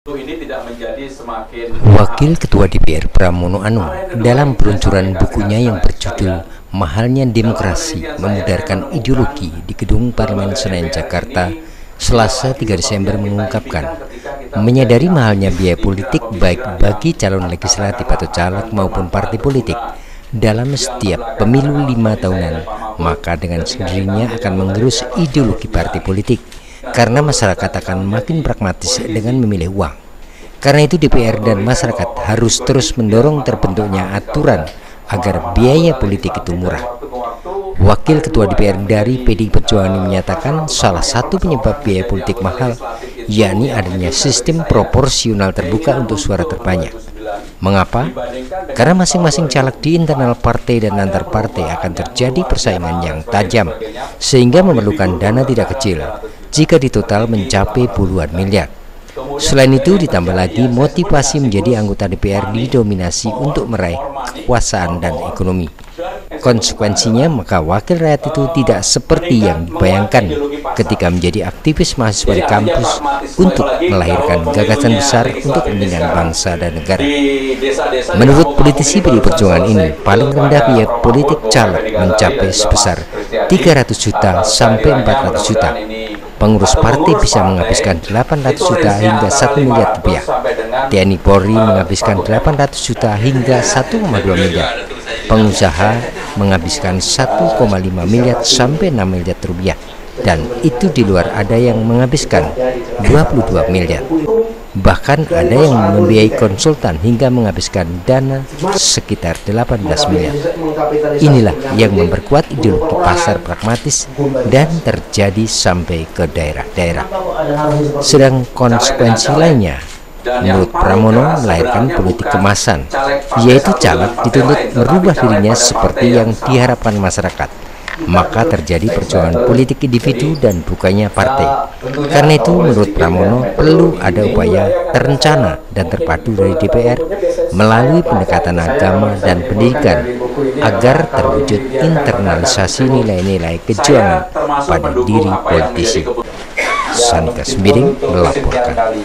ini tidak menjadi semakin Wakil Ketua DPR Pramono Anung dalam peluncuran bukunya yang berjudul Mahalnya Demokrasi Memudarkan Ideologi di Gedung Parlemen Senayan Jakarta, Selasa 3 Desember mengungkapkan, menyadari mahalnya biaya politik baik bagi calon legislatif atau caleg maupun partai politik dalam setiap pemilu 5 tahunan, maka dengan sendirinya akan mengerus ideologi partai politik karena masyarakat akan makin pragmatis dengan memilih uang. Karena itu DPR dan masyarakat harus terus mendorong terbentuknya aturan agar biaya politik itu murah. Wakil Ketua DPR dari PDI Perjuangan menyatakan salah satu penyebab biaya politik mahal yakni adanya sistem proporsional terbuka untuk suara terbanyak. Mengapa? Karena masing-masing caleg di internal partai dan antar partai akan terjadi persaingan yang tajam, sehingga memerlukan dana tidak kecil jika ditotal mencapai puluhan miliar. Selain itu, ditambah lagi motivasi menjadi anggota DPR didominasi untuk meraih kekuasaan dan ekonomi. Konsekuensinya, maka wakil rakyat itu tidak seperti yang dibayangkan ketika menjadi aktivis mahasiswa di kampus untuk melahirkan gagasan besar untuk kepentingan bangsa dan negara. Menurut politisi PDI Perjuangan ini, paling rendah biaya politik caleg mencapai sebesar 300 juta sampai 400 juta. Pengurus partai bisa menghabiskan 800 juta hingga 1 miliar rupiah. TNI Polri menghabiskan 800 juta hingga 1,2 miliar. Pengusaha menghabiskan 1,5 miliar sampai 6 miliar rupiah. Dan itu di luar ada yang menghabiskan 22 miliar. Bahkan ada yang membiayai konsultan hingga menghabiskan dana sekitar 18 miliar. Inilah yang memperkuat ideologi pasar pragmatis dan terjadi sampai ke daerah-daerah. Sedang konsekuensi lainnya, menurut Pramono, melahirkan politik kemasan, yaitu caleg dituntut merubah dirinya seperti yang diharapkan masyarakat. Maka terjadi perjuangan politik individu dan bukannya partai. Karena itu menurut Pramono perlu ada upaya terencana dan terpadu dari DPR melalui pendekatan agama dan pendidikan agar terwujud internalisasi nilai-nilai kejuangan pada diri politisi. Sanika Sembiring melaporkan.